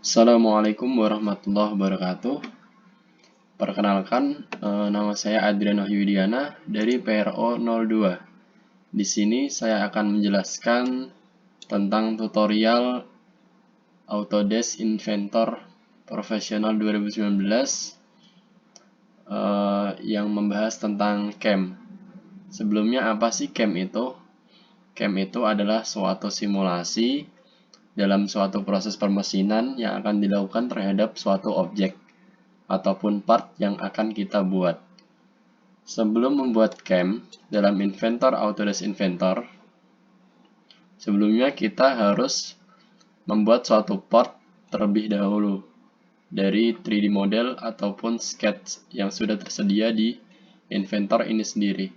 Assalamualaikum warahmatullahi wabarakatuh. Perkenalkan, nama saya Adrian Wahyudiana dari PRO 02. Di sini saya akan menjelaskan tentang tutorial Autodesk Inventor Professional 2019 yang membahas tentang CAM. Sebelumnya apa sih CAM itu? CAM itu adalah suatu simulasi dalam suatu proses permesinan yang akan dilakukan terhadap suatu objek ataupun part yang akan kita buat. Sebelum membuat CAM dalam Inventor Autodesk Inventor, sebelumnya kita harus membuat suatu part terlebih dahulu dari 3D model ataupun sketch yang sudah tersedia di Inventor ini sendiri.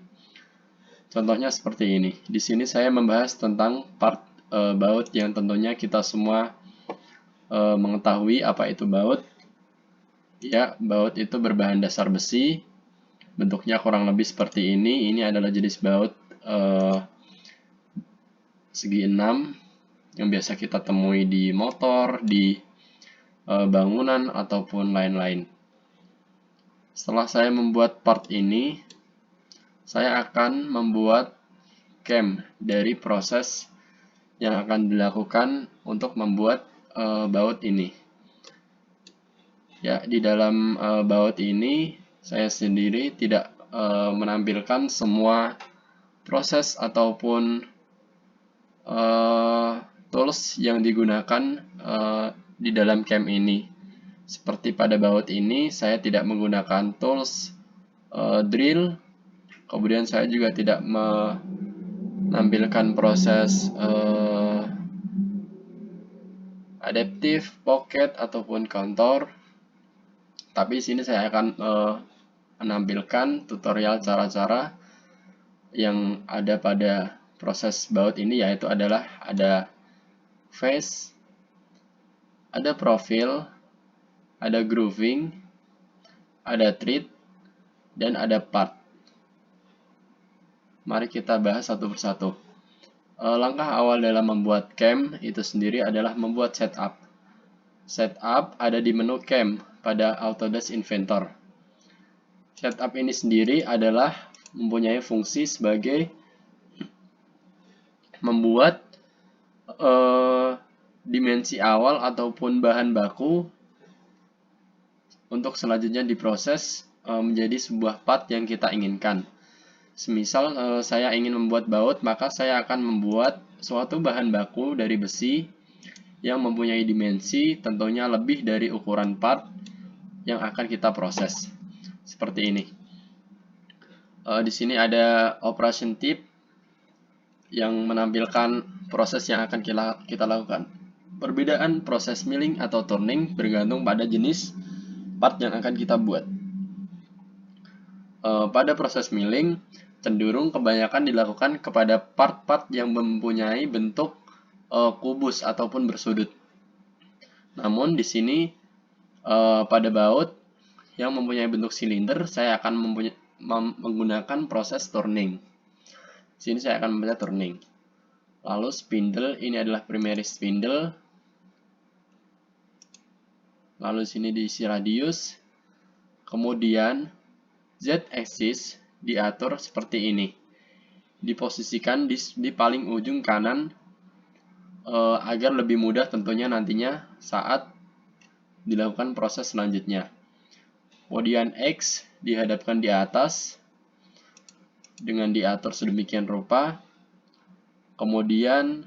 Contohnya seperti ini. Di sini saya membahas tentang part baut yang tentunya kita semua mengetahui apa itu baut. Ya, baut itu berbahan dasar besi. Bentuknya kurang lebih seperti ini. Ini adalah jenis baut segi 6 yang biasa kita temui di motor, di bangunan, ataupun lain-lain. Setelah saya membuat part ini, saya akan membuat CAM dari proses yang akan dilakukan untuk membuat baut ini. Ya, di dalam baut ini saya sendiri tidak menampilkan semua proses ataupun tools yang digunakan di dalam CAM ini. Seperti pada baut ini, saya tidak menggunakan tools drill. Kemudian saya juga tidak menampilkan proses adaptive, pocket, ataupun contour. Tapi di sini saya akan menampilkan tutorial cara-cara yang ada pada proses baut ini, yaitu adalah ada face, ada profil, ada grooving, ada thread, dan ada part. Mari kita bahas satu persatu. Langkah awal dalam membuat CAM itu sendiri adalah membuat setup. Setup ada di menu CAM pada Autodesk Inventor. Setup ini sendiri adalah mempunyai fungsi sebagai membuat dimensi awal ataupun bahan baku untuk selanjutnya diproses menjadi sebuah part yang kita inginkan. Semisal saya ingin membuat baut, maka saya akan membuat suatu bahan baku dari besi yang mempunyai dimensi tentunya lebih dari ukuran part yang akan kita proses. Seperti ini. Di sini ada operation tip yang menampilkan proses yang akan kita lakukan. Perbedaan proses milling atau turning bergantung pada jenis part yang akan kita buat. Pada proses milling, cenderung kebanyakan dilakukan kepada part-part yang mempunyai bentuk kubus ataupun bersudut. Namun di sini pada baut yang mempunyai bentuk silinder, saya akan menggunakan proses turning. Di sini saya akan membaca turning. Lalu spindle, ini adalah primary spindle. Lalu di sini diisi radius. Kemudian Z-axis diatur seperti ini. Diposisikan di paling ujung kanan agar lebih mudah tentunya nantinya saat dilakukan proses selanjutnya. Kemudian X dihadapkan di atas dengan diatur sedemikian rupa. Kemudian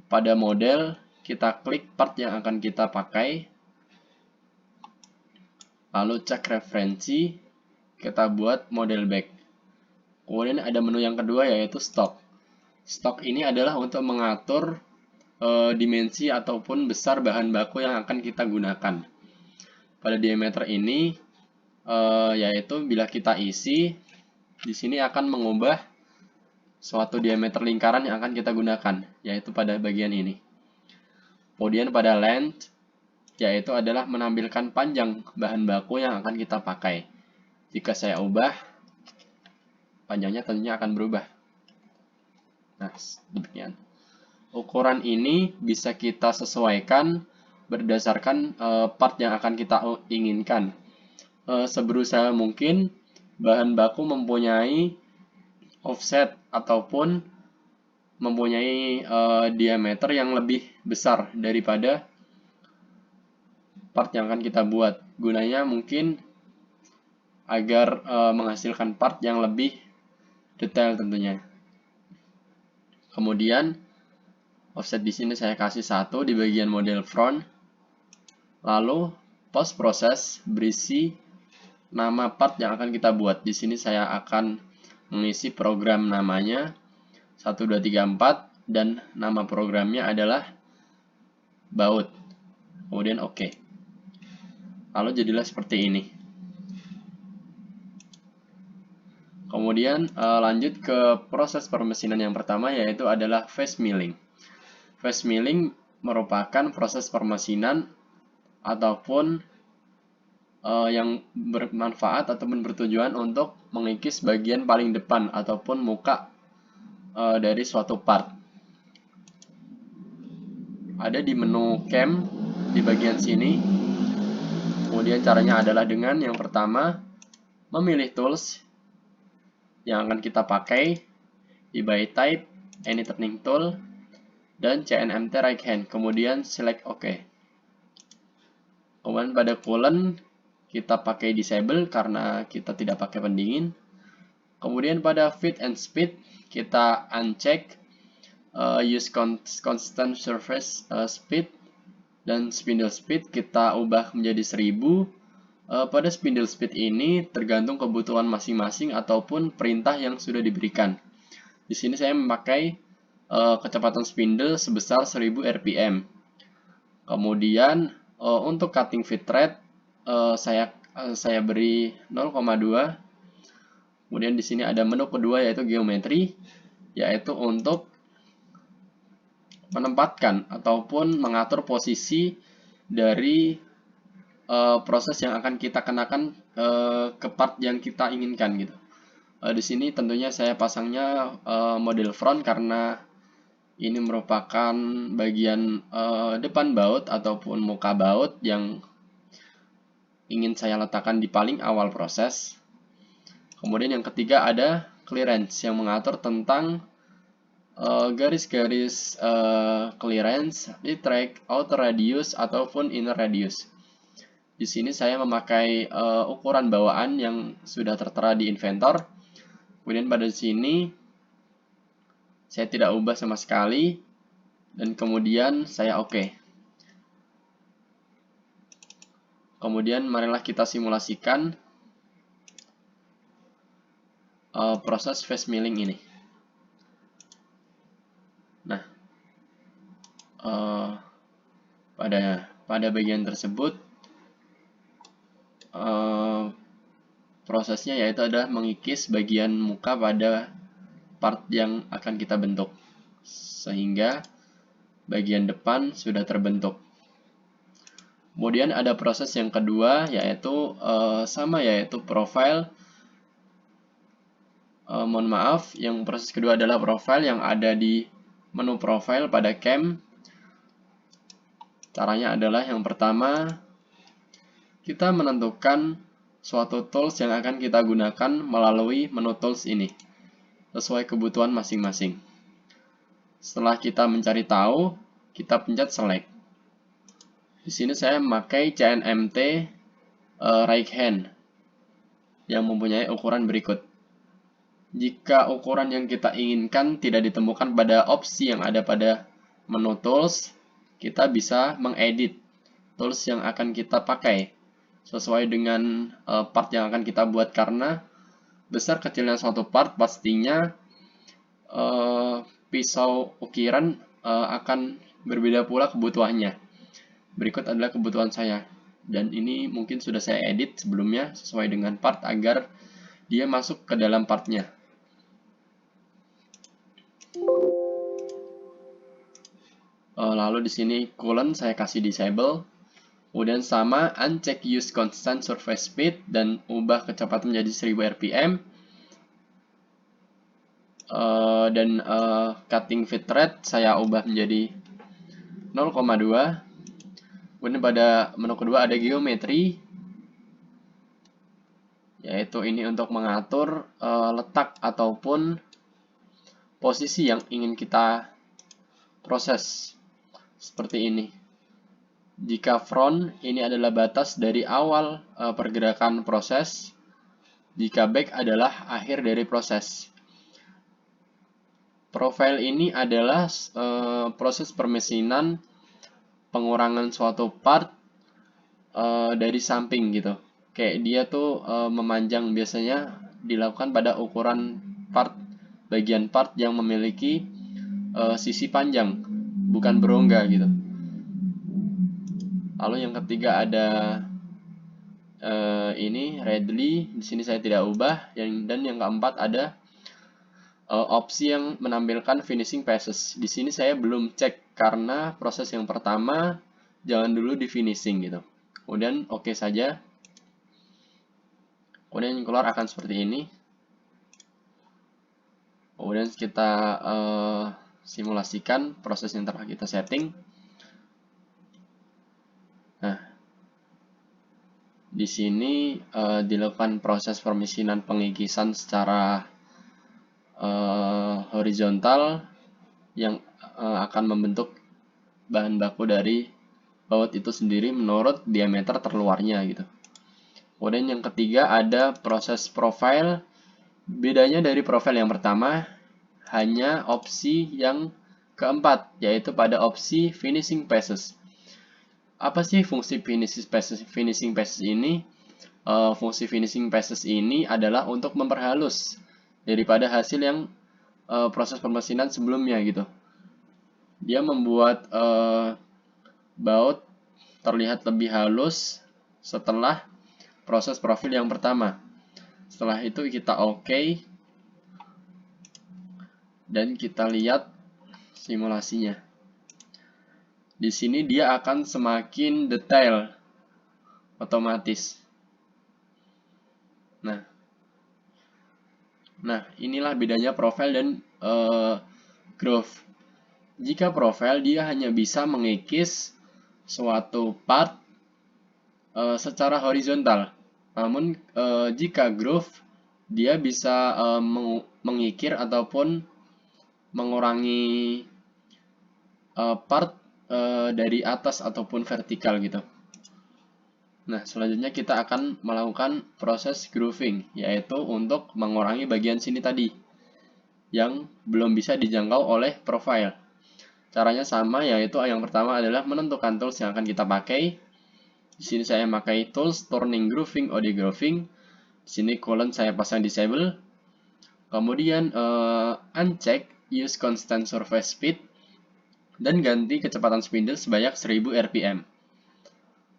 pada model kita klik part yang akan kita pakai. Lalu cek referensi, kita buat model back. Kemudian ada menu yang kedua yaitu stock. Stock ini adalah untuk mengatur dimensi ataupun besar bahan baku yang akan kita gunakan. Pada diameter ini yaitu bila kita isi, di sini akan mengubah suatu diameter lingkaran yang akan kita gunakan, yaitu pada bagian ini. Kemudian pada length, yaitu adalah menampilkan panjang bahan baku yang akan kita pakai. Jika saya ubah, panjangnya tentunya akan berubah. Nah, demikian. ukuran ini bisa kita sesuaikan berdasarkan part yang akan kita inginkan. Seberusaha mungkin bahan baku mempunyai offset ataupun mempunyai diameter yang lebih besar daripada part yang akan kita buat. Gunanya mungkin agar menghasilkan part yang lebih detail tentunya. Kemudian offset di sini saya kasih 1 di bagian model front. Lalu post process berisi nama part yang akan kita buat. Di sini saya akan mengisi program namanya 1234 dan nama programnya adalah baut. Kemudian oke. Lalu jadilah seperti ini. Kemudian lanjut ke proses permesinan yang pertama, yaitu adalah face milling. Face milling merupakan proses permesinan ataupun yang bermanfaat ataupun bertujuan untuk mengikis bagian paling depan ataupun muka dari suatu part. Ada di menu cam di bagian sini. Kemudian caranya adalah dengan yang pertama memilih tools yang akan kita pakai di by type, any turning tool, dan CNMT right hand. Kemudian select OK. Kemudian pada coolant kita pakai disable karena kita tidak pakai pendingin. Kemudian pada fit and speed kita uncheck use constant surface speed, dan spindle speed kita ubah menjadi 1000. Pada spindle speed ini tergantung kebutuhan masing-masing ataupun perintah yang sudah diberikan. Di sini saya memakai kecepatan spindle sebesar 1000 rpm. Kemudian untuk cutting feed rate saya beri 0,2. Kemudian di sini ada menu kedua yaitu geometri, yaitu untuk menempatkan ataupun mengatur posisi dari proses yang akan kita kenakan ke part yang kita inginkan gitu. Di sini tentunya saya pasangnya model front karena ini merupakan bagian depan baut ataupun muka baut yang ingin saya letakkan di paling awal proses. Kemudian yang ketiga ada clearance yang mengatur tentang garis-garis clearance, retract, outer radius ataupun inner radius. Di sini saya memakai ukuran bawaan yang sudah tertera di inventor. Kemudian pada sini saya tidak ubah sama sekali dan kemudian saya oke. Kemudian marilah kita simulasikan proses face milling ini. Nah, pada bagian tersebut prosesnya yaitu adalah mengikis bagian muka pada part yang akan kita bentuk sehingga bagian depan sudah terbentuk. Kemudian ada proses yang kedua yaitu yaitu profile. Mohon maaf, yang proses kedua adalah profile yang ada di menu profile pada cam. Caranya adalah yang pertama, kita menentukan suatu tools yang akan kita gunakan melalui menu tools ini, sesuai kebutuhan masing-masing. Setelah kita mencari tahu, kita pencet select. Di sini saya memakai CNMT right hand yang mempunyai ukuran berikut. Jika ukuran yang kita inginkan tidak ditemukan pada opsi yang ada pada menu tools, kita bisa mengedit tools yang akan kita pakai sesuai dengan part yang akan kita buat, karena besar kecilnya suatu part pastinya pisau ukiran akan berbeda pula kebutuhannya. Berikut adalah kebutuhan saya, dan ini mungkin sudah saya edit sebelumnya sesuai dengan part agar dia masuk ke dalam partnya. Lalu di sini coolant saya kasih disable. Kemudian sama uncheck use constant surface speed dan ubah kecepatan menjadi 1000 rpm. Dan cutting feed rate saya ubah menjadi 0,2. Kemudian pada menu kedua ada geometri, yaitu ini untuk mengatur letak ataupun posisi yang ingin kita proses. Seperti ini. Jika front, ini adalah batas dari awal pergerakan proses. Jika back adalah akhir dari proses. Profile ini adalah proses permesinan pengurangan suatu part dari samping gitu. Kayak dia tuh memanjang, biasanya dilakukan pada ukuran part, bagian part yang memiliki sisi panjang, bukan berongga gitu. Lalu yang ketiga ada ini readily, di sini saya tidak ubah. Dan yang keempat ada opsi yang menampilkan finishing passes. Di sini saya belum cek karena proses yang pertama jangan dulu di finishing gitu. Kemudian oke saja. Kemudian yang keluar akan seperti ini. Kemudian kita simulasikan proses yang telah kita setting. Nah, di sini dilakukan proses permesinan pengikisan secara horizontal yang akan membentuk bahan baku dari baut itu sendiri menurut diameter terluarnya gitu. Kemudian yang ketiga ada proses profile. Bedanya dari profile yang pertama hanya opsi yang keempat, yaitu pada opsi finishing passes. Apa sih fungsi finishing passes ini? Fungsi finishing passes ini adalah untuk memperhalus daripada hasil yang proses permesinan sebelumnya gitu. Dia membuat baut terlihat lebih halus setelah proses profil yang pertama. Setelah itu kita oke, dan kita lihat simulasinya. Di sini dia akan semakin detail otomatis. Nah, inilah bedanya profile dan groove. Jika profile, dia hanya bisa mengikis suatu part secara horizontal. Namun jika groove, dia bisa mengikir ataupun mengurangi part dari atas ataupun vertikal gitu. Nah, selanjutnya kita akan melakukan proses grooving, yaitu untuk mengurangi bagian sini tadi yang belum bisa dijangkau oleh profile. Caranya sama, yaitu yang pertama adalah menentukan tools yang akan kita pakai. Di sini saya pakai tools turning grooving, OD grooving. Di sini colon saya pasang disable. Kemudian uncheck use constant surface speed dan ganti kecepatan spindle sebanyak 1000 rpm.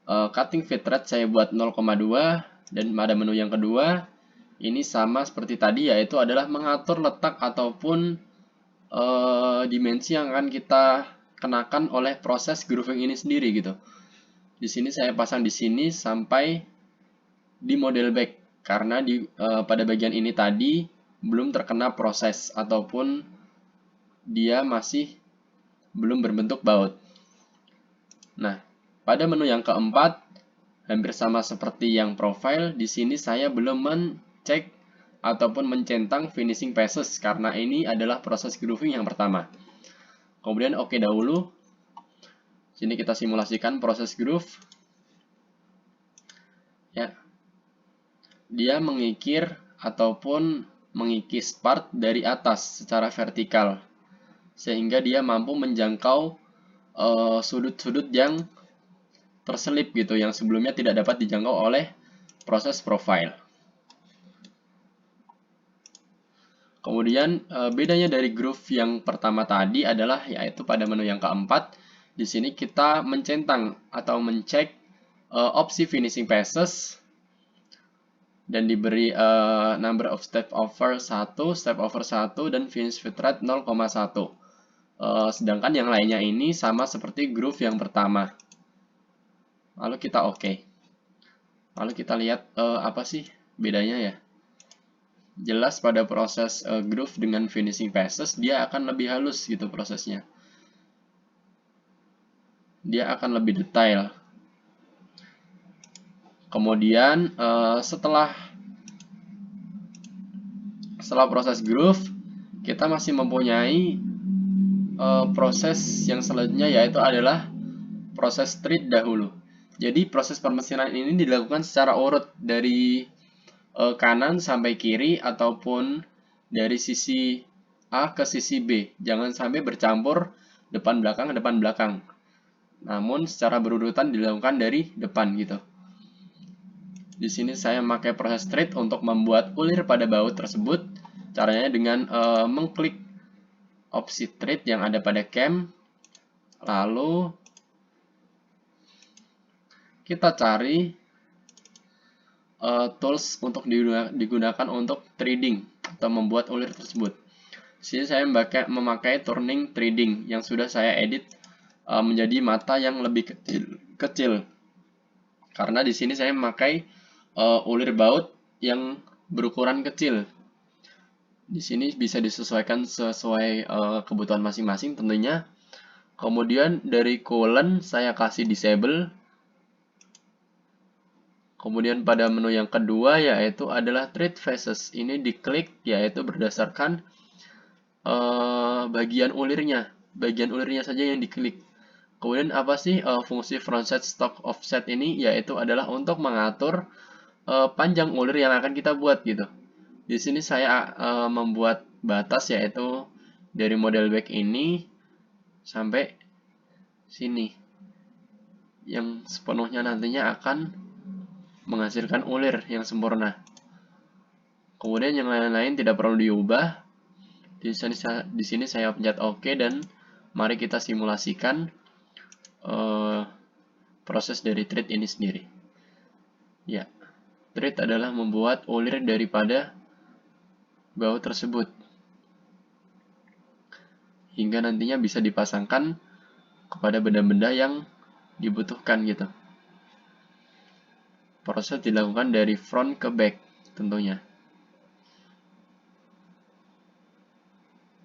Cutting feed rate saya buat 0,2, dan pada menu yang kedua ini sama seperti tadi, yaitu adalah mengatur letak ataupun dimensi yang akan kita kenakan oleh proses grooving ini sendiri gitu. Di sini saya pasang di sini sampai di model back karena pada bagian ini tadi belum terkena proses ataupun dia masih belum berbentuk baut. Nah, pada menu yang keempat, hampir sama seperti yang profile, di sini saya belum mencek ataupun mencentang finishing passes karena ini adalah proses grooving yang pertama. Kemudian oke dahulu. Sini kita simulasikan proses groove. Ya. Dia mengikir ataupun mengikis part dari atas secara vertikal sehingga dia mampu menjangkau sudut-sudut yang terselip gitu, yang sebelumnya tidak dapat dijangkau oleh proses profile. Kemudian bedanya dari groove yang pertama tadi adalah yaitu pada menu yang keempat, di sini kita mencentang atau mencek opsi finishing passes dan diberi number of step over 1, dan finish feed rate 0,1. Sedangkan yang lainnya ini sama seperti groove yang pertama. Lalu kita oke. Lalu kita lihat apa sih bedanya ya. jelas pada proses groove dengan finishing passes, dia akan lebih halus gitu prosesnya. Dia akan lebih detail. Kemudian setelah proses groove, kita masih mempunyai proses yang selanjutnya, yaitu adalah proses treat dahulu. Jadi proses permesinan ini dilakukan secara urut dari kanan sampai kiri ataupun dari sisi A ke sisi B. Jangan sampai bercampur depan belakang. Namun secara berurutan dilakukan dari depan gitu. Di sini saya memakai proses treat untuk membuat ulir pada baut tersebut. Caranya dengan mengklik opsi treat yang ada pada cam, lalu kita cari tools untuk digunakan untuk threading atau membuat ulir tersebut. Di sini saya memakai turning threading yang sudah saya edit menjadi mata yang lebih kecil. Karena di sini saya memakai ulir baut yang berukuran kecil. Di sini bisa disesuaikan sesuai kebutuhan masing-masing tentunya. Kemudian dari coolant saya kasih disable. Kemudian pada menu yang kedua yaitu adalah treat faces. Ini diklik yaitu berdasarkan bagian ulirnya saja yang diklik. Kemudian apa sih fungsi frontset stock offset ini? Yaitu adalah untuk mengatur panjang ulir yang akan kita buat gitu. Di sini saya membuat batas yaitu dari model back ini sampai sini, yang sepenuhnya nantinya akan menghasilkan ulir yang sempurna. Kemudian yang lain-lain tidak perlu diubah. Di sini saya pencet OK dan mari kita simulasikan proses dari treat ini sendiri. Ya, treat adalah membuat ulir daripada baut tersebut hingga nantinya bisa dipasangkan kepada benda-benda yang dibutuhkan gitu. Proses dilakukan dari front ke back tentunya.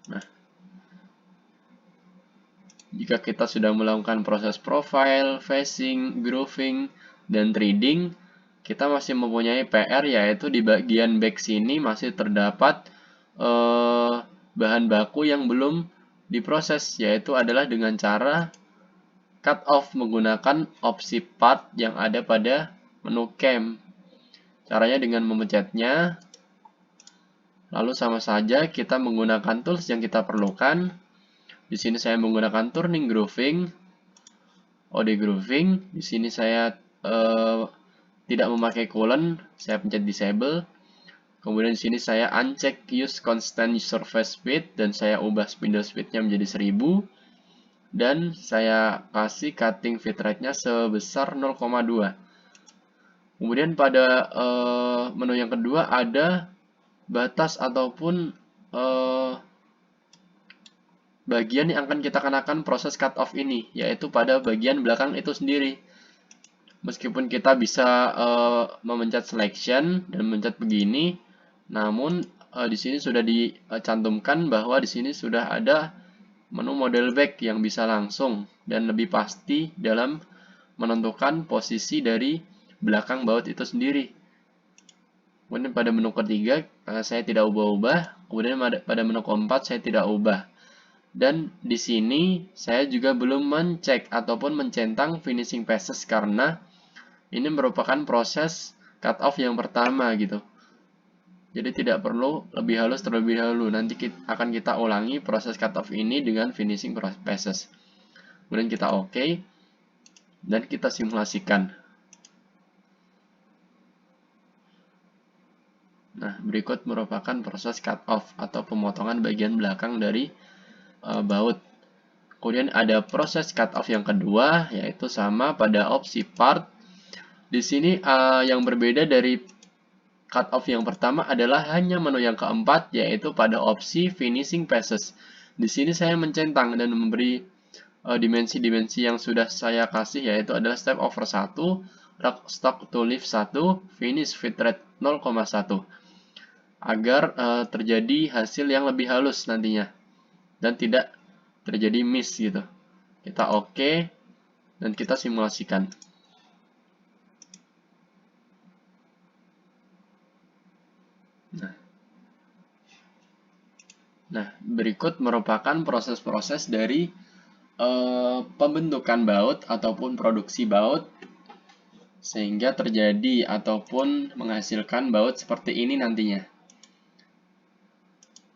Nah, jika kita sudah melakukan proses profile, facing, grooving, dan threading, kita masih mempunyai PR, yaitu di bagian back sini masih terdapat bahan baku yang belum diproses, yaitu adalah dengan cara cut off menggunakan opsi part yang ada pada menu cam. Caranya dengan memencetnya, lalu sama saja kita menggunakan tools yang kita perlukan. Di sini saya menggunakan turning grooving, OD grooving. Di sini saya tidak memakai coolant, saya pencet disable. Kemudian di sini saya uncheck use constant surface speed dan saya ubah spindle speednya menjadi 1000. Dan saya kasih cutting feed rate-nya sebesar 0,2. Kemudian pada menu yang kedua ada batas ataupun bagian yang akan kita kenakan proses cut off ini, yaitu pada bagian belakang itu sendiri. Meskipun kita bisa memencet selection dan memencet begini, namun di sini sudah dicantumkan bahwa di sini sudah ada menu model back yang bisa langsung dan lebih pasti dalam menentukan posisi dari belakang baut itu sendiri. Kemudian pada menu ketiga saya tidak ubah-ubah. Kemudian pada menu keempat saya tidak ubah. Dan di sini saya juga belum mencek ataupun mencentang finishing passes karena ini merupakan proses cut off yang pertama gitu. Jadi tidak perlu lebih halus terlebih dahulu. Nanti akan kita ulangi proses cut off ini dengan finishing passes. Kemudian kita OK dan kita simulasikan. Nah, berikut merupakan proses cut off atau pemotongan bagian belakang dari baut. Kemudian ada proses cut off yang kedua, yaitu sama pada opsi part. Di sini yang berbeda dari cut off yang pertama adalah hanya menu yang keempat, yaitu pada opsi finishing passes. Di sini saya mencentang dan memberi dimensi-dimensi yang sudah saya kasih, yaitu adalah step over 1, stock to lift 1, finish feed rate 0,1. agar terjadi hasil yang lebih halus nantinya dan tidak terjadi miss gitu. Kita oke dan kita simulasikan. Nah, berikut merupakan proses-proses dari pembentukan baut ataupun produksi baut sehingga terjadi ataupun menghasilkan baut seperti ini nantinya.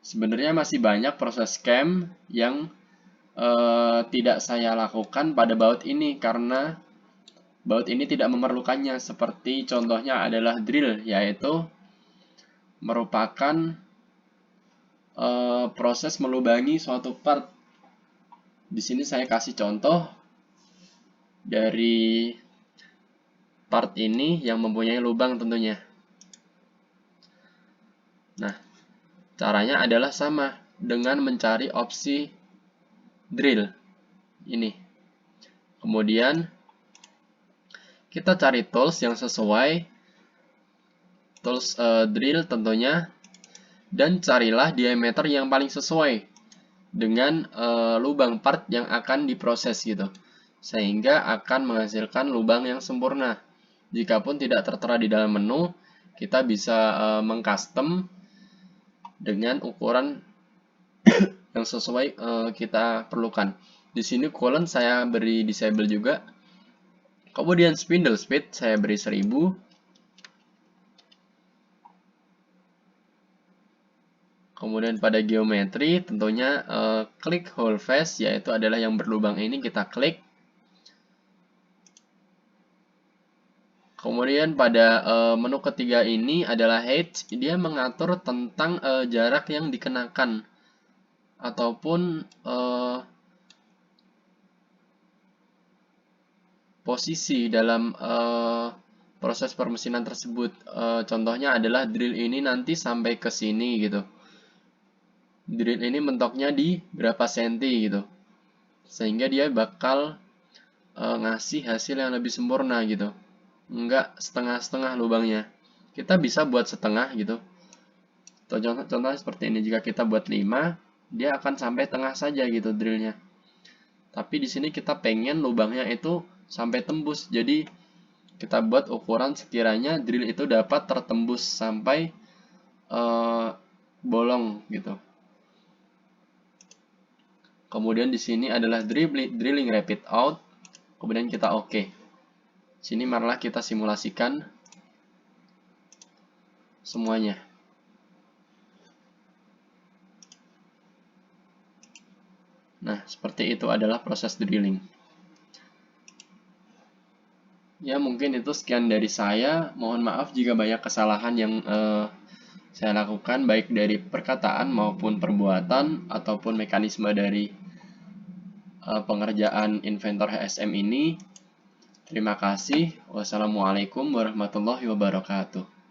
Sebenarnya masih banyak proses cam yang tidak saya lakukan pada baut ini karena baut ini tidak memerlukannya, seperti contohnya adalah drill, yaitu merupakan proses melubangi suatu part. Di sini saya kasih contoh dari part ini yang mempunyai lubang tentunya. Nah, caranya adalah sama dengan mencari opsi drill ini. Kemudian kita cari tools yang sesuai, tools drill tentunya, dan carilah diameter yang paling sesuai dengan lubang part yang akan diproses gitu, sehingga akan menghasilkan lubang yang sempurna. Jikapun tidak tertera di dalam menu, kita bisa mengcustom dengan ukuran yang sesuai kita perlukan. Di sini colon saya beri disable juga. Kemudian spindle speed saya beri 1000. Kemudian pada geometri tentunya klik hole face, yaitu adalah yang berlubang ini kita klik. Kemudian pada menu ketiga ini adalah height, dia mengatur tentang jarak yang dikenakan ataupun posisi dalam proses permesinan tersebut. Contohnya adalah drill ini nanti sampai ke sini gitu. Drill ini mentoknya di berapa senti gitu, sehingga dia bakal ngasih hasil yang lebih sempurna gitu. Enggak setengah-setengah lubangnya. Kita bisa buat setengah gitu. Contohnya seperti ini, jika kita buat 5, dia akan sampai tengah saja gitu drillnya. Tapi di sini kita pengen lubangnya itu sampai tembus. Jadi kita buat ukuran sekiranya drill itu dapat tertembus sampai bolong gitu. Kemudian di sini adalah drilling rapid out. Kemudian kita oke. Sini marilah kita simulasikan semuanya. Nah, seperti itu adalah proses drilling. Ya, mungkin itu sekian dari saya. Mohon maaf jika banyak kesalahan yang saya lakukan, baik dari perkataan maupun perbuatan, ataupun mekanisme dari pengerjaan inventor HSM ini. Terima kasih. Wassalamualaikum warahmatullahi wabarakatuh.